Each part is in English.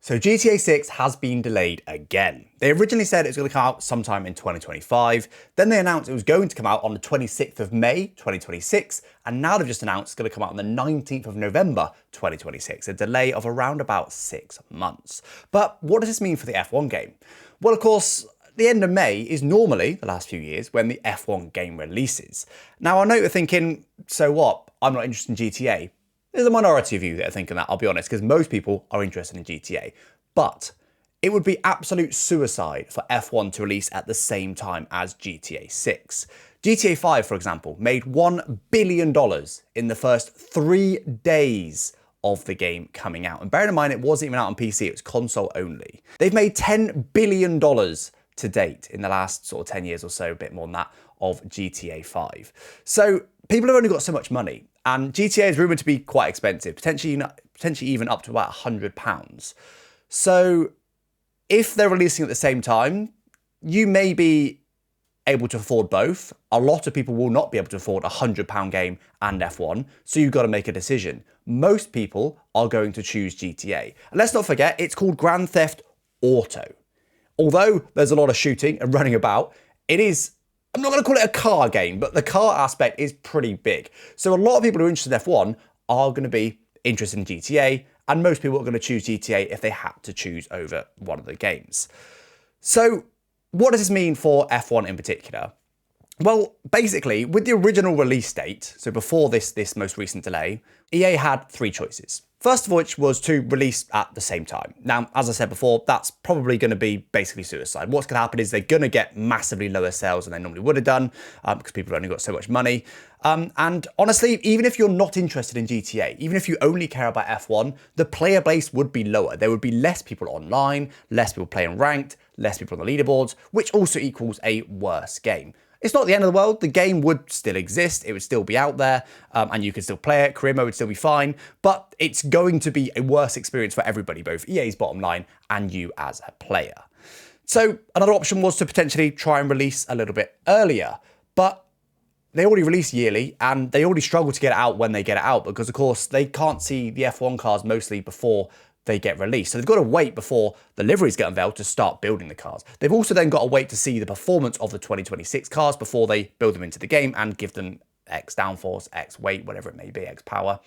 So GTA 6 has been delayed again. They originally said it was going to come out sometime in 2025, then they announced it was going to come out on the 26th of May 2026, and now they've just announced it's going to come out on the 19th of November 2026, a delay of around about 6 months. But what does this mean for the F1 game? Well, of course, the end of May is normally, the last few years, when the F1 game releases. Now, I know you're thinking, so what? I'm not interested in GTA. There's a minority of you that are thinking that, I'll be honest, because most people are interested in GTA. But it would be absolute suicide for F1 to release at the same time as GTA 6. GTA 5, for example, made $1 billion in the first 3 days of the game coming out. And bearing in mind, it wasn't even out on PC, it was console only. They've made $10 billion to date in the last sort of 10 years or so, a bit more than that, of GTA 5. So people have only got so much money. And GTA is rumoured to be quite expensive, potentially even up to about £100. So if they're releasing at the same time, you may be able to afford both. A lot of people will not be able to afford a £100 game and F1, so you've got to make a decision. Most people are going to choose GTA. And let's not forget, it's called Grand Theft Auto. Although there's a lot of shooting and running about, it is, I'm not going to call it a car game, but the car aspect is pretty big. So a lot of people who are interested in F1 are going to be interested in GTA, and most people are going to choose GTA if they had to choose over one of the games. So what does this mean for F1 in particular? Well, basically, with the original release date, so before this most recent delay, EA had 3 choices. First of which was to release at the same time. Now, as I said before, that's probably going to be basically suicide. What's going to happen is they're going to get massively lower sales than they normally would have done because people have only got so much money. And honestly, even if you're not interested in GTA, even if you only care about F1, the player base would be lower. There would be less people online, less people playing ranked, less people on the leaderboards, which also equals a worse game. It's not the end of the world. The game would still exist. It would still be out there and you could still play it. Career mode would still be fine, but it's going to be a worse experience for everybody, both EA's bottom line and you as a player. So another option was to potentially try and release a little bit earlier, but they already release yearly and they already struggle to get it out when they get it out because, of course, they can't see the F1 cars mostly before they get released. So they've got to wait before the liveries get unveiled to start building the cars. They've also then got to wait to see the performance of the 2026 cars before they build them into the game and give them X downforce, X weight, whatever it may be, X power.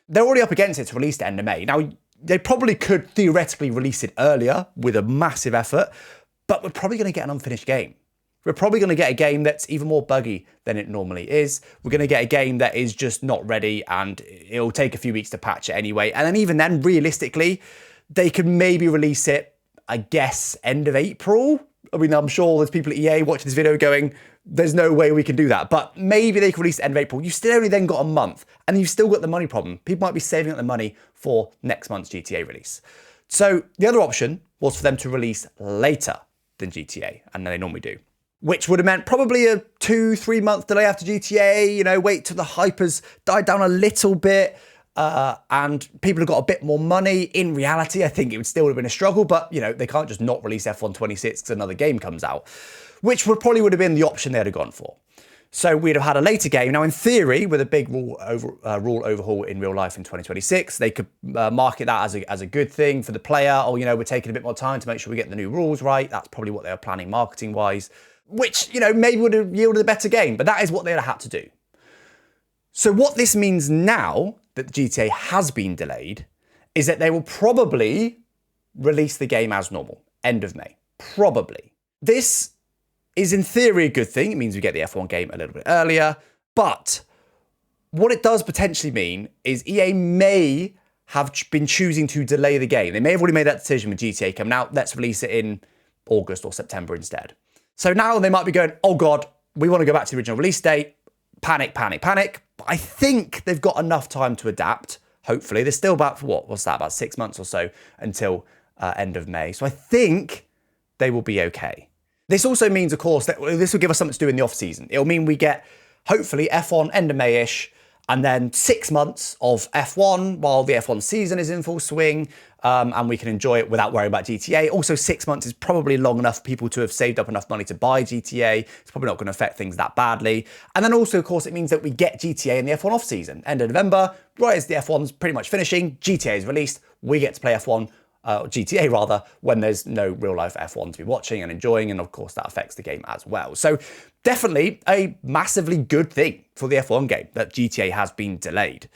They're already up against it to release the end of May. Now, they probably could theoretically release it earlier with a massive effort, but we're probably going to get an unfinished game. We're probably going to get a game that's even more buggy than it normally is. We're going to get a game that is just not ready and it'll take a few weeks to patch it anyway. And then even then, realistically, they could maybe release it, I guess, end of April. I mean, I'm sure there's people at EA watching this video going, there's no way we can do that. But maybe they could release it end of April. You've still only then got a month and you've still got the money problem. People might be saving up the money for next month's GTA release. So the other option was for them to release later than GTA, and they normally do, which would have meant probably a 2-3 month delay after GTA, you know, wait till the hype has died down a little bit and people have got a bit more money. In reality, I think it would still have been a struggle, but, you know, they can't just not release F1 26 because another game comes out, which probably would have been the option they'd have gone for. So we'd have had a later game. Now, in theory, with a big rule overhaul in real life in 2026, they could market that as a good thing for the player. Or, you know, we're taking a bit more time to make sure we get the new rules right. That's probably what they were planning marketing-wise, which, you know, maybe would have yielded a better game, but that is what they'd have had to do. So what this means now that the GTA has been delayed is that they will probably release the game as normal, end of May, probably. This is in theory a good thing. It means we get the F1 game a little bit earlier, but what it does potentially mean is EA may have been choosing to delay the game. They may have already made that decision with GTA coming out. Let's release it in August or September instead. So now they might be going, oh God, we want to go back to the original release date. Panic, panic, panic. But I think they've got enough time to adapt, hopefully. There's still about, about 6 months or so until end of May. So I think they will be okay. This also means, of course, that this will give us something to do in the off-season. It'll mean we get, hopefully, F1 end of May-ish, and then 6 months of F1 while the F1 season is in full swing, and we can enjoy it without worrying about GTA. Also, 6 months is probably long enough for people to have saved up enough money to buy GTA. It's probably not going to affect things that badly. And then also, of course, it means that we get GTA in the F1 off-season. End of November, right as the F1's pretty much finishing, GTA is released, we get to play F1 GTA rather, when there's no real life F1 to be watching and enjoying, and of course that affects the game as well. So definitely a massively good thing for the F1 game that GTA has been delayed.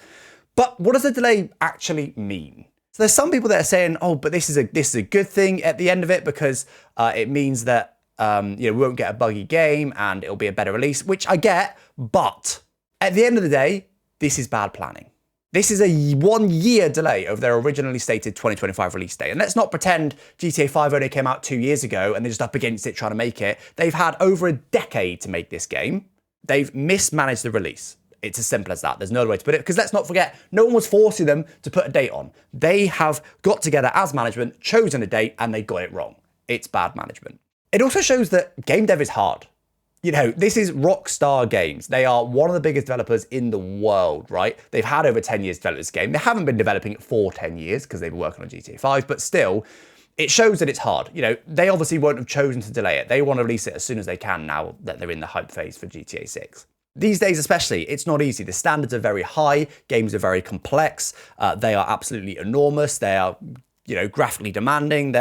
But what does the delay actually mean? So there's some people that are saying, oh, but this is a good thing at the end of it because it means that we won't get a buggy game and it'll be a better release, which I get, but at the end of the day, this is bad planning. This is a 1 year delay of their originally stated 2025 release date. And let's not pretend GTA 5 only came out 2 years ago and they're just up against it trying to make it. They've had over a decade to make this game. They've mismanaged the release. It's as simple as that. There's no other way to put it. Because let's not forget, no one was forcing them to put a date on. They have got together as management, chosen a date, and they got it wrong. It's bad management. It also shows that game dev is hard. You know, this is Rockstar Games. They are one of the biggest developers in the world, right? They've had over 10 years to develop this game. They haven't been developing it for 10 years because they've been working on GTA 5, but still, it shows that it's hard. You know, they obviously won't have chosen to delay it. They want to release it as soon as they can now that they're in the hype phase for GTA 6. These days especially, it's not easy. The standards are very high, games are very complex, they are absolutely enormous, they are, graphically demanding,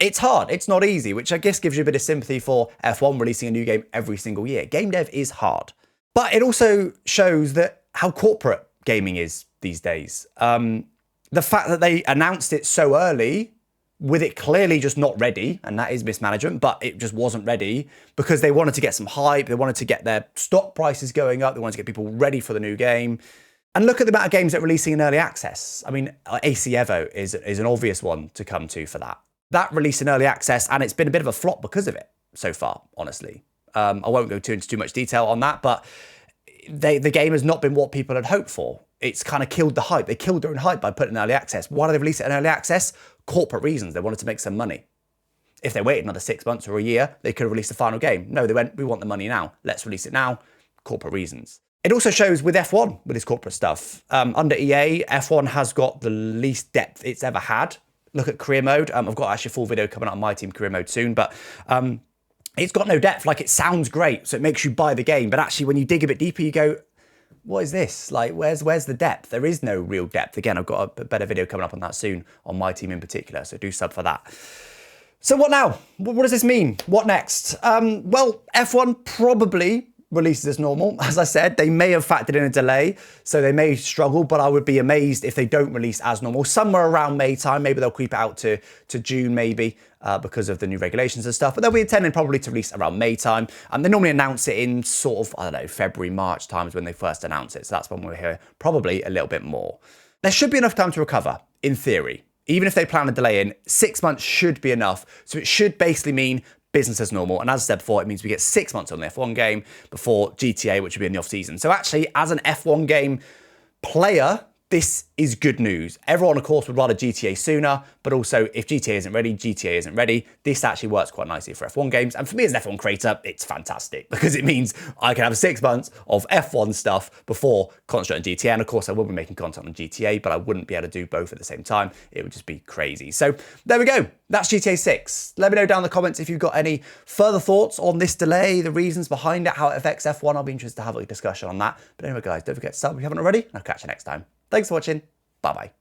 it's hard, it's not easy, which I guess gives you a bit of sympathy for F1 releasing a new game every single year. Game dev is hard. But it also shows that how corporate gaming is these days. The fact that they announced it so early, with it clearly just not ready, and that is mismanagement, but it just wasn't ready because they wanted to get some hype, they wanted to get their stock prices going up, they wanted to get people ready for the new game. And look at the amount of games that are releasing in early access. I mean, AC Evo is an obvious one to come to for that. That released in early access, and it's been a bit of a flop because of it so far, honestly. I won't go into too much detail on that, but the game has not been what people had hoped for. It's kind of killed the hype. They killed their own hype by putting it in early access. Why did they release it in early access? Corporate reasons. They wanted to make some money. If they waited another 6 months or a year, they could have released the final game. No, they went, we want the money now. Let's release it now. Corporate reasons. It also shows with F1, with this corporate stuff. Under EA, F1 has got the least depth it's ever had. Look at career mode. I've got actually a full video coming out on my team career mode soon, but it's got no depth. Like, it sounds great, so it makes you buy the game. But actually, when you dig a bit deeper, you go, what is this? Like, where's the depth? There is no real depth. Again, I've got a better video coming up on that soon, on my team in particular, so do sub for that. So what now? What does this mean? What next? Well, F1 probably releases as normal. As I said, they may have factored in a delay, so they may struggle, but I would be amazed if they don't release as normal. Somewhere around May time, maybe they'll creep it out to June, maybe, because of the new regulations and stuff, but they'll be intending probably to release around May time. And they normally announce it in sort of, I don't know, February, March times when they first announce it. So that's when we'll hear probably a little bit more. There should be enough time to recover, in theory. Even if they plan a delay in, 6 months should be enough. So it should basically mean business as normal. And as I said before, it means we get 6 months on the F1 game before GTA, which will be in the off season. So actually, as an F1 game player, this is good news. Everyone, of course, would rather GTA sooner, but also if GTA isn't ready, GTA isn't ready. This actually works quite nicely for F1 games. And for me as an F1 creator, it's fantastic because it means I can have 6 months of F1 stuff before concentrating on GTA. And of course, I will be making content on GTA, but I wouldn't be able to do both at the same time. It would just be crazy. So there we go. That's GTA 6. Let me know down in the comments if you've got any further thoughts on this delay, the reasons behind it, how it affects F1. I'll be interested to have a discussion on that. But anyway, guys, don't forget to sub if you haven't already. I'll catch you next time. Thanks for watching. Bye-bye.